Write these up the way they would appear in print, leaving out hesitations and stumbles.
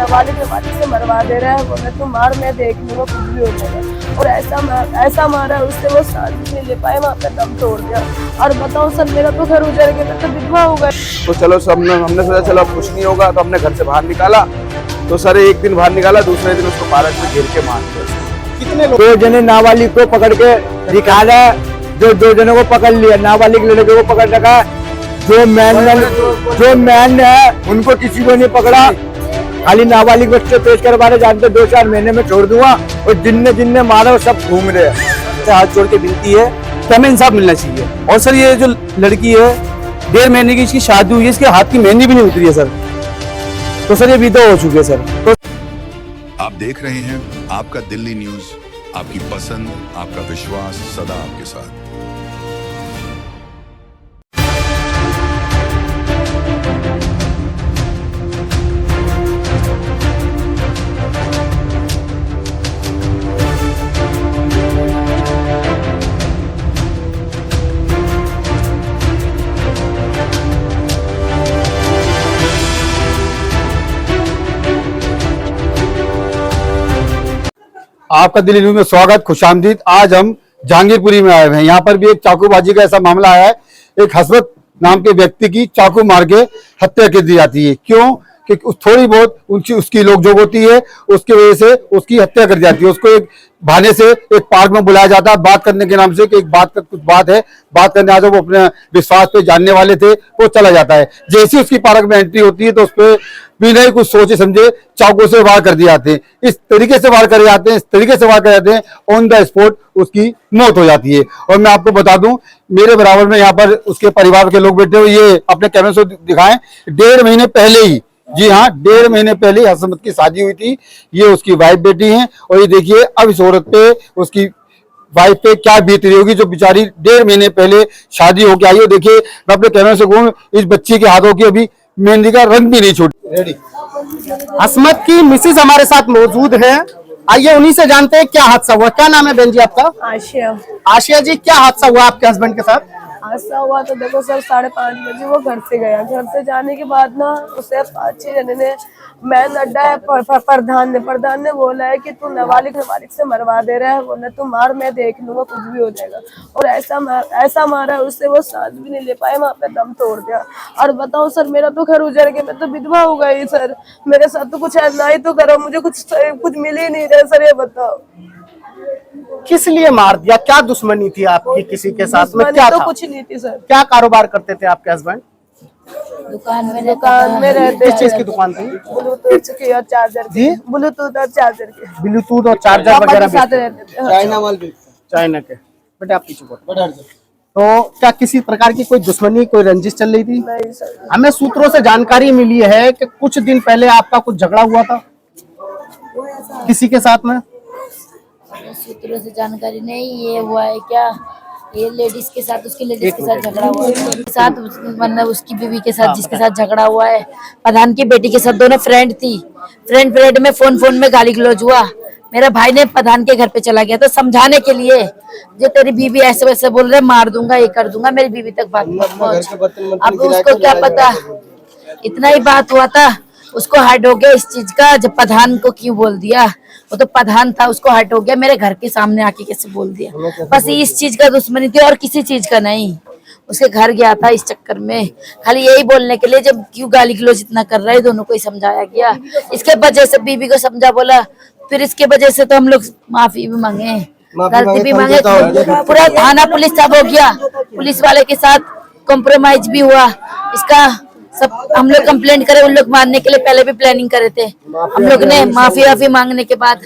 नाबालिग से मरवा दे रहा है, बोले तुम मार, मैं देख लूंगा, कुछ भी हो जाएगा। और ऐसा मारा उससे, वो सांस भी नहीं ले पाए, वहाँ पे दम तोड़ दिया। और बताओ सर, मेरा तो घर उजड़ गया, मैं तो विधवा हो गई। तो चलो हमने सोचा चलो अब कुछ नहीं होगा, तो हमने घर से बाहर निकाला। तो सर एक दिन बाहर निकाला, दूसरे दिन उसको पार्क में घेर के मार दिया। कितने लोग? 2 जने नाबालिग को पकड़ के निकाला, जो 2 जनों को पकड़ लिया, नाबालिग लड़के को पकड़ रखा। जो मैन है उनको किसी को नहीं पकड़ा, खाली नाबालिग बच्चे पेश करवा रहे, जानते 2-4 महीने में छोड़ दूंगा। और जिनने मारा वो सब घूम रहे हैं। हाथ जोड़ के विनती है कि हमें इंसाफ मिलना चाहिए। और सर ये जो लड़की है 1.5 महीने की इसकी शादी हुई है, इसके हाथ की मेहंदी भी नहीं उतरी है सर। तो सर ये विधवा हो चुकी है सर। तो आप देख रहे हैं आपका दिल्ली न्यूज, आपकी पसंद, आपका विश्वास सदा आपके साथ। आपका दिल्ली न्यूज में स्वागत, खुशामदीद। आज हम जहांगीरपुरी में आए हुए हैं। यहाँ पर भी एक चाकूबाजी का ऐसा मामला आया है। एक हसरत नाम के व्यक्ति की चाकू मार के हत्या कर दी जाती है। क्यों? कि थोड़ी बहुत उसकी लोकजोग होती है, उसकी वजह से उसकी हत्या कर दी जाती है। उसको एक बहाने से एक पार्क में बुलाया जाता है बात करने के नाम से कि एक कुछ बात है, बात करने आ जाओ। वो अपने विश्वास पे जानने वाले थे, वो चला जाता है। जैसे उसकी पार्क में एंट्री होती है तो उस पर बिना ही कुछ सोचे समझे चाकू से वार कर दिए जाते हैं। इस तरीके से वार करे जाते हैं, इस तरीके से वार करे जाते हैं, ऑन द स्पॉट उसकी मौत हो जाती है। और मैं आपको बता दूं, मेरे बराबर में यहाँ पर उसके परिवार के लोग बैठे हुए, ये अपने कैमरे से दिखाएं। 1.5 महीने पहले ही, जी हाँ, 1.5 महीने पहले हसमत की शादी हुई थी। ये उसकी वाइफ बेटी है। और ये देखिए अब इस औरत पे, उसकी वाइफ पे क्या बीत रही होगी, जो बेचारी 1.5 महीने पहले शादी होके आई है। देखिए मैं अपने कैमरे से कहूँ, इस बच्ची के हाथों की अभी मेहंदी का रंग भी नहीं छूटा। रेडी। हसमत की मिसेज हमारे साथ मौजूद है। आइए उन्हीं से जानते हैं क्या हादसा हुआ। क्या नाम है बहन जी आपका? आशिया। आशिया जी, क्या हादसा हुआ आपके हस्बैंड के साथ? हादसा हुआ तो देखो सर, 5:30 बजे वो घर से गया। घर से जाने के बाद ना उसे 5-6 जने ने, मैन अड्डा है प्रधान ने बोला है कि तू नाबालिग से मरवा दे रहा है, बोले तू मार, मैं देख लूंगा, कुछ भी हो जाएगा। और ऐसा मारा उससे, वो सांस भी नहीं ले पाए, वहाँ पे दम तोड़ दिया। और बताओ सर, मेरा तो घर उजड़ गया, मैं तो विधवा हो गई सर। मेरे साथ तो कुछ ना ही तो करो, मुझे कुछ मिल ही नहीं रहा सर, ये बताओ किस लिए मार दिया? क्या दुश्मनी थी आपकी किसी के साथ में? क्या तो था? कुछ नहीं थी सर। क्या कारोबार करते थे आपके हस्बैंड? दुकान में रहते। किस चीज की दुकान थी? ब्लूटूथ की और चार्जर की। ब्लूटूथ और चार्जर की। ब्लूटूथ और चार्जर वगैरह साथ रहते थे। चाइना के। बेटे आप पीछे बैठो। तो क्या किसी प्रकार की कोई दुश्मनी, कोई रंजिश चल रही थी? नहीं सर। हमें सूत्रों से जानकारी मिली है कि कुछ दिन पहले आपका कुछ झगड़ा हुआ था किसी के साथ में। सूत्रों से जानकारी नहीं, ये हुआ है क्या, ये लेडीज के साथ, उसकी लेडीज के साथ झगड़ा हुआ है, साथ मतलब उसकी बीवी के साथ जिसके साथ झगड़ा हुआ है। प्रधान की बेटी के साथ दोनों फ्रेंड थी। फ्रेंड में फोन में गाली गलौज हुआ। मेरा भाई ने प्रधान के घर पे चला गया था समझाने के लिए, जो तेरी बीवी ऐसे वैसे बोल रहे, मार दूंगा, ये कर दूंगा, मेरी बीवी तक बात पहुंच। अब उसको क्या पता, इतना ही बात हुआ था, उसको हर्ट हो गया इस चीज का। जब प्रधान को क्यों बोल दिया, वो तो प्रधान था, उसको हर्ट हो गया, मेरे घर के सामने आके कैसे बोल दिया। बस इस चीज का दुश्मनी थी और किसी चीज का नहीं। उसके घर गया था इस चक्कर में, खाली यही बोलने के लिए, जब क्यों गाली गलौज इतना कर रहा है, दोनों को ही समझाया गया। इसके वजह से बीबी को समझा बोला, फिर इसके वजह से तो हम लोग माफी भी मांगे, गलती भी मांगे। पूरा थाना पुलिस सब हो गया, पुलिस वाले के साथ कॉम्प्रोमाइज भी हुआ। इसका सब हम लोग कंप्लेंट करे, उन लोग मारने के लिए पहले भी प्लानिंग करे थे। हम लोग ने माफी मांगने के बाद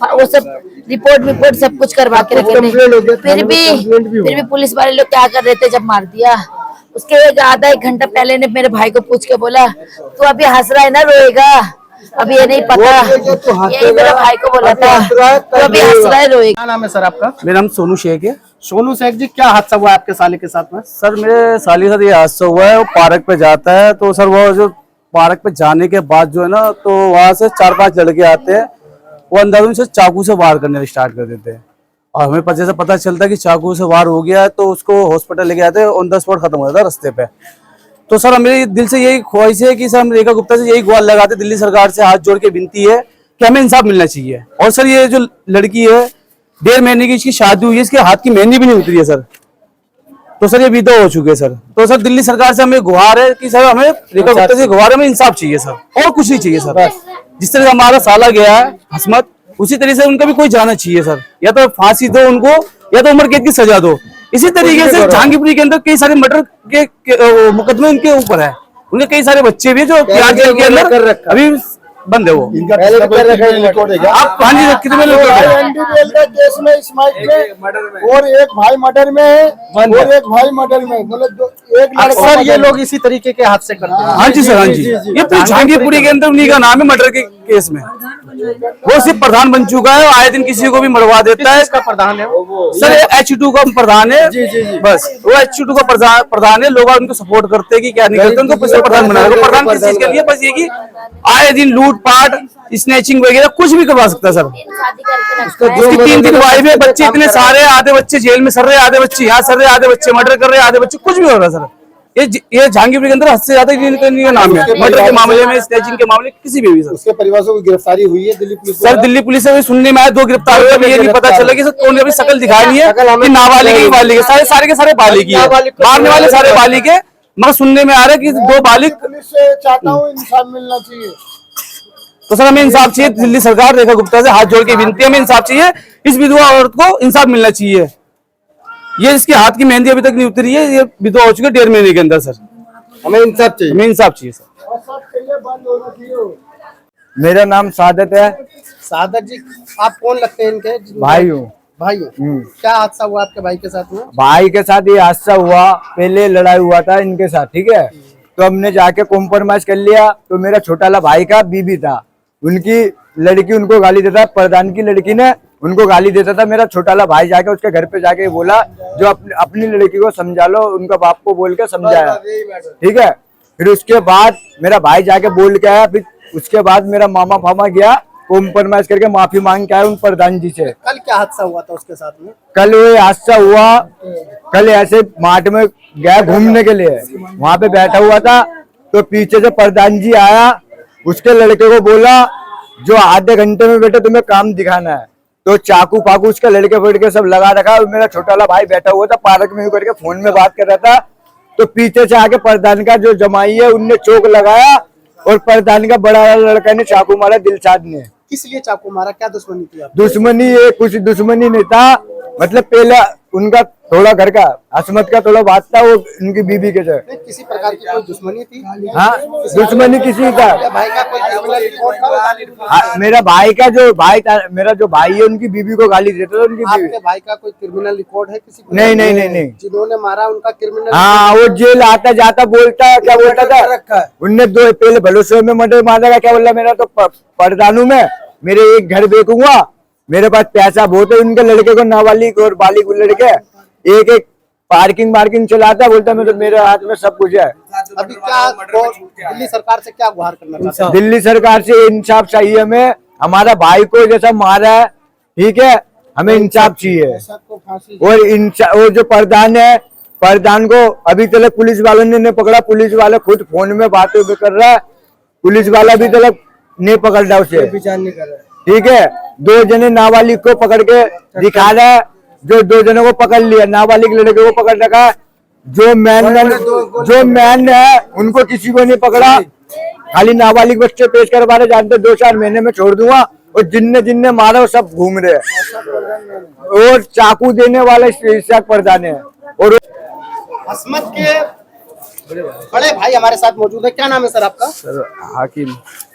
वो सब रिपोर्ट सब कुछ करवा के रखे थे। फिर भी पुलिस वाले लोग क्या कर रहे थे, जब मार दिया उसके आधा 1 घंटा पहले ने मेरे भाई को पूछ के बोला, तू अभी हंस रहा है ना, रोएगा? अभी ये नहीं पता, यही मेरे भाई को बोला था, तो अभी हंस रहा है, रोएगा। क्या नाम है सर आपका? मेरा नाम सोनू शेख है। सोनू शेख जी, क्या हादसा हुआ आपके साले के साथ में? सर मेरे साली के साथ ये हादसा हुआ है। वो पार्क पे जाता है, तो सर वो जो पार्क पे जाने के बाद जो है ना, तो वहां से 4-5 लड़के आते हैं। वो अंदाजन से चाकू से वार करने स्टार्ट कर देते हैं। और हमें जैसे पता चलता है कि चाकू से वार हो गया है, तो उसको हॉस्पिटल लेके आते हैं। ऑन द स्पॉट खत्म हो जाता है रास्ते पे। तो सर मेरे दिल से यही ख्वाहिश है कि सर हम रेखा गुप्ता से यही गुहार लगाते, दिल्ली सरकार से हाथ जोड़ के विनती है कि हमें इंसाफ मिलना चाहिए। और सर ये जो लड़की है 1.5 महीने की इसकी शादी हुई है, इसके हाथ की मेहंदी भी नहीं उतरी है सर। तो सर ये विधवा हो चुके हैं सर। तो सर दिल्ली सरकार से हमें गुहार है कि सर हमें रेखा गुप्ता से गुहार, हमें इंसाफ चाहिए सर, और कुछ नहीं चाहिए सर। जिस तरह से हमारा साला गया है हसमत, उसी तरह से उनका भी कोई जाना चाहिए सर। या तो फांसी दो उनको, या तो उम्र कैद की सजा दो। इसी तरीके से जहांगीरपुरी के अंदर कई सारे मर्डर के मुकदमे उनके ऊपर है। उनके कई सारे बच्चे भी जो तिहाड़ जेल के अंदर अभी बंद है वो। इनका पहले रिकॉर्ड है आप हाँ जी कितने लोग एनडीपीएल का केस में इस्माइल में और एक भाई मर्डर में है और एक भाई मर्डर में, मतलब एक लड़का। अक्सर ये लोग इसी तरीके के हाथ से करते हैं। हाँ जी सर, हाँ जी। ये पूरी जहांगीरपुरी के अंदर उन्हीं का नाम है मर्डर के केस में। वो सिर्फ प्रधान बन चुका है, आए दिन किसी को भी मरवा देता है। इसका प्रधान है वो सर H2 का प्रधान है। बस वो H2 का प्रधान है। लोग उनको सपोर्ट करते हैं कि क्या नहीं करते, उनको प्रधान बना रहे। प्रधान किस चीज के लिए? बस ये कि आए दिन लूटपाट, स्नैचिंग वगैरह कुछ भी करवा सकता है सर। उसकी 3 वाइफ है, बच्चे इतने सारे, आधे बच्चे जेल में सर रहे, आधे बच्चे यहाँ सर रहे, आधे बच्चे मर्डर कर रहे, आधे बच्चे कुछ भी हो रहा है सर। ये जहांगीरपुरी के अंदर हद से ज्यादा इनका नाम है मर्डर के मामले में, स्नैचिंग के मामले, किसी भी सर। उसके परिवार से गिरफ्तारी हुई है Delhi police? Sir Delhi police से सुनने में आया 2 गिरफ्तार हुए। अभी ये नहीं पता चला कि सर कौन, अभी शकल दिखाई नहीं है कि नाबालिग है, बालिग है, सारे के सारे बालिग है, मारने वाले सारे बालिग है। मगर सुनने में आ रहा है कि 2 बालिग। पुलिस से चाहता हूँ इंसाफ मिलना चाहिए। तो सर हमें इंसाफ चाहिए। दिल्ली सरकार रेखा गुप्ता से हाथ जोड़ के विनती है, हमें इंसाफ चाहिए। इस विधवा औरत को इंसाफ मिलना चाहिए। ये इसके हाथ की मेहंदी अभी तक नहीं उतरी है, ये विधवा हो चुकी है 1.5 महीने के अंदर सर। हमें इंसाफ चाहिए, हमें इंसाफ चाहिए सर। मेरा नाम सादत है। सादत जी, आप कौन लगते हैं इनके? भाई हूँ। भाई हो। क्या हादसा हुआ आपके भाई के साथ में? भाई के साथ ये हादसा हुआ, पहले लड़ाई हुआ था इनके साथ, ठीक है। तो हमने जाके कॉम्प्रोमाइज कर लिया। तो मेरा छोटा वाला भाई का बीबी था, उनकी लड़की उनको गाली देता, प्रधान की लड़की ने उनको गाली देता था। मेरा छोटा वाला भाई जाके उसके घर पे जाके बोला जो अपनी लड़की को समझा लो, उनका बाप को बोल के समझाया, ठीक है। फिर उसके बाद मेरा भाई जाके बोल के आया। फिर उसके बाद मेरा मामा फामा गया, कॉम्प्रोमाइज करके माफी मांग के आया उन प्रधान जी से। कल क्या हादसा हुआ था उसके साथ में? कल वो हादसा हुआ, कल ऐसे मार्ट में गया घूमने के लिए, वहां पे बैठा हुआ था। तो पीछे से प्रधान जी आया, उसके लड़के को बोला जो आधे घंटे में बेटे तुम्हें काम दिखाना है। तो चाकू फाकू उसके लड़के फड़के सब लगा रखा। मेरा छोटा वाला भाई बैठा हुआ था पार्क में करके फोन में बात कर रहा था। तो पीछे से आके प्रधान का जो जमाई है उनने चोक लगाया और प्रधान का बड़ा वाला लड़का ने चाकू मारा, दिलशाद ने। किस लिए चाकू मारा? क्या दुश्मनी थी आप? दुश्मनी ये कुछ दुश्मनी नहीं था, मतलब पहले उनका थोड़ा घर का हसमत का थोड़ा बात था वो उनकी बीबी के साथ। किसी प्रकार की कोई दुश्मनी थी? हाँ, दुश्मनी किसी का। भाई का कोई क्रिमिनल रिकॉर्ड था? हाँ, मेरा भाई का जो भाई था, मेरा जो भाई है उनकी बीबी को गाली देता था उनकी बीवी। आपके भाई का कोई क्रिमिनल रिकॉर्ड है किसी? नहीं नहीं नहीं नहीं। जिन्होंने मारा उनका क्रिमिनल? हाँ, वो जेल आता जाता बोलता, क्या बोलता था उनने 2 पहले भलोसो में मर्डर मारा, क्या बोला मेरा तो परदानू में मेरे एक घर बेचूंगा, मेरे पास पैसा बहुत है। उनके लड़के को नाबालिग और बालिग लड़के एक पार्किंग चलाता, बोलता मैं तो मेरे हाथ में सब कुछ है। अभी क्या दिल्ली सरकार से क्या गुहार करना चाहते हैं? दिल्ली सरकार से इंसाफ चाहिए हमें। हमारा भाई को जैसा मारा है, ठीक है, हमें इंसाफ चाहिए। और जो प्रधान है, प्रधान को अभी तक पुलिस वालों ने नहीं पकड़ा। पुलिस वाला खुद फोन में बातें कर रहा है, पुलिस वाला अभी तक नहीं पकड़ रहा उसे, ठीक है। 2 जने नाबालिग को पकड़ के दिखा रहा है, जो 2 जनों को पकड़ लिया, नाबालिग लड़के को पकड़ रखा है। जो मैन है उनको किसी को नहीं पकड़ा, खाली नाबालिग बच्चे पेश करवा रहे। जानते 2-4 महीने में छोड़ दूंगा। और जिनने मारा वो सब घूम रहे हैं। और चाकू देने वाले प्रधान है। और हसमत के बड़े भाई हमारे साथ मौजूद है। क्या नाम है सर आपका? सर हाकिम।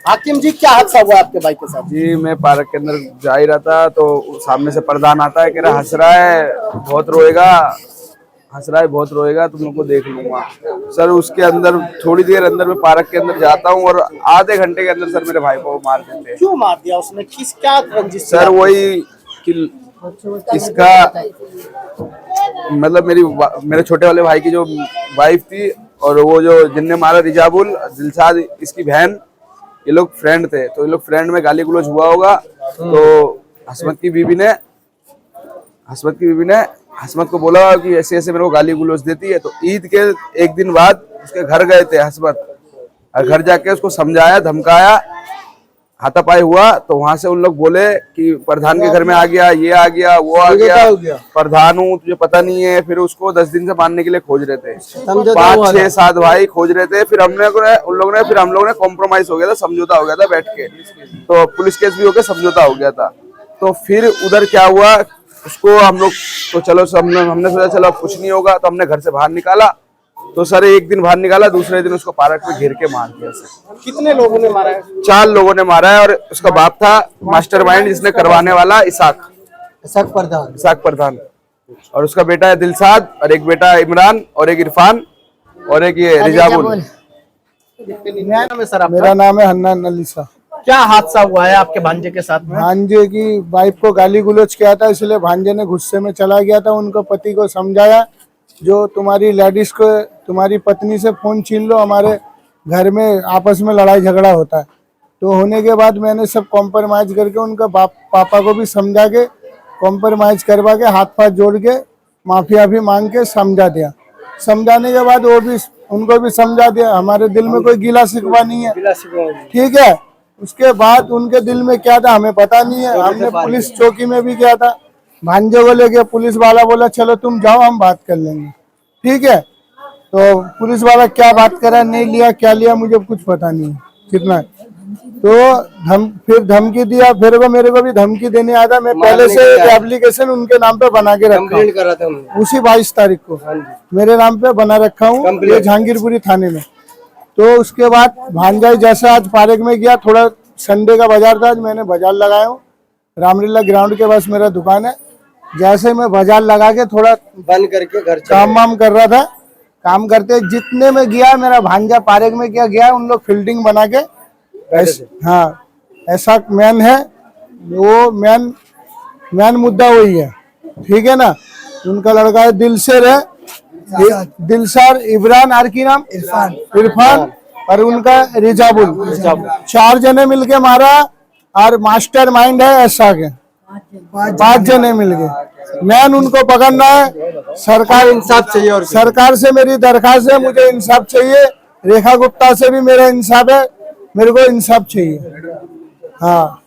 हाकिम जी, क्या हादसा हुआ आपके भाई के साथ? जी मैं पार्क के अंदर जा ही रहा था, तो सामने से प्रधान आता है, कह रहा हंस रहा है बहुत रोएगा, हंस रहा है बहुत रोएगा, तुम लोग को देख लूंगा। सर उसके अंदर थोड़ी देर अंदर मैं पार्क के अंदर जाता हूँ और आधे घंटे के अंदर सर मेरे भाई को मार देते हैं। क्यों मार दिया उसने? किस क्या रंजिश? सर वही कि इसका मतलब मेरे छोटे वाले भाई की जो वाइफ थी और वो जो जिनने मारा रिजाबुल, दिलशाद इसकी बहन, ये लोग फ्रेंड थे। तो ये लोग फ्रेंड में गाली गलौज हुआ होगा। तो हसमत की बीबी ने हसमत को बोला कि ऐसे ऐसे मेरे को गाली गलौज देती है। तो ईद के एक दिन बाद उसके घर गए थे हस्बत, और घर जाके उसको समझाया, धमकाया, हाथापाई हुआ। तो वहां से उन लोग बोले कि प्रधान के घर में आ गया, ये आ गया, वो आ गया, प्रधान हूँ तुझे पता नहीं है। फिर उसको 10 दिन से मारने के लिए खोज रहे थे, 5, 6, 7 भाई खोज रहे थे। फिर हम लोग ने कॉम्प्रोमाइज हो गया था, समझौता हो गया था बैठ के, तो पुलिस केस भी हो गया, समझौता हो गया था। तो फिर उधर क्या हुआ, उसको हम लोग तो चलो हमने सोचा चलो अब कुछ नहीं होगा, तो हमने घर से बाहर निकाला। तो सर एक दिन बाहर निकाला, दूसरे दिन उसको पार्क में घेर के मार दिया सर। कितने लोगों ने मारा है? 4 लोगों ने मारा है, और उसका बाप था मास्टरमाइंड जिसने करवाने वाला, इसाक प्रधान, और उसका बेटा है दिलशाद, और एक बेटा है इमरान, और एक इरफान, और एक ये रिजाबुल। क्या नाम है सर आपका? मेरा नाम है हन्नान अली शाह। क्या हादसा हुआ है आपके भांजे के साथ में? भांजे की वाइफ को गाली गुलोच किया था, इसलिए भांजे ने गुस्से में चला गया था। उनको पति को समझाया, जो तुम्हारी लेडीज को, तुम्हारी पत्नी से फोन छीन लो, हमारे घर में आपस में लड़ाई झगड़ा होता है। तो होने के बाद मैंने सब कॉम्प्रोमाइज करके उनका पापा को भी समझा के, कॉम्प्रोमाइज करवा के, हाथ पाथ जोड़ के, माफिया भी मांग के समझा दिया। समझाने के बाद वो भी, उनको भी समझा दिया, हमारे दिल में कोई गिला शिकवा नहीं है, ठीक है। उसके बाद उनके दिल में क्या था हमें पता नहीं है। हमने पुलिस चौकी में भी किया था, भांजे को लेके पुलिस वाला बोला चलो तुम जाओ हम बात कर लेंगे, ठीक है। तो पुलिस वाला क्या बात करा, नहीं लिया, क्या लिया मुझे कुछ पता नहीं है कितना। तो फिर धमकी दिया, फिर वो मेरे को भी धमकी देने आया था। मैं पहले से एप्लीकेशन उनके नाम पे बना के रखा हूँ, उसी 22 तारीख को मेरे नाम पे बना रखा हूँ, ये जहांगीरपुरी थाने में। तो उसके बाद भांजा जैसे आज पार्क में गया, थोड़ा संडे का बाजार था, आज मैंने बाजार लगाया हूँ रामलीला ग्राउंड के पास मेरा दुकान है। जैसे मैं बाजार लगा के थोड़ा बंद करके घर काम वाम कर रहा था, काम करते जितने में गया मेरा भांजा पार्क में क्या गया, उन लोग फील्डिंग बना के हाँ ऐसा मैन है वो, मैन मुद्दा वही है, ठीक है ना। उनका लड़का है दिलशर है, दिलशर, इमरान, आर की नाम इरफान, और उनका रिजाबुल। 4 जने मिलके मारा, और मास्टर माइंड है ऐसा के 5 जने मिलके। मैन उनको पकड़ना है, सरकार इंसाफ चाहिए, और सरकार से मेरी दरखास्त है, मुझे इंसाफ चाहिए। रेखा गुप्ता से भी मेरा इंसाफ है, मेरे को इंसाफ चाहिए। हाँ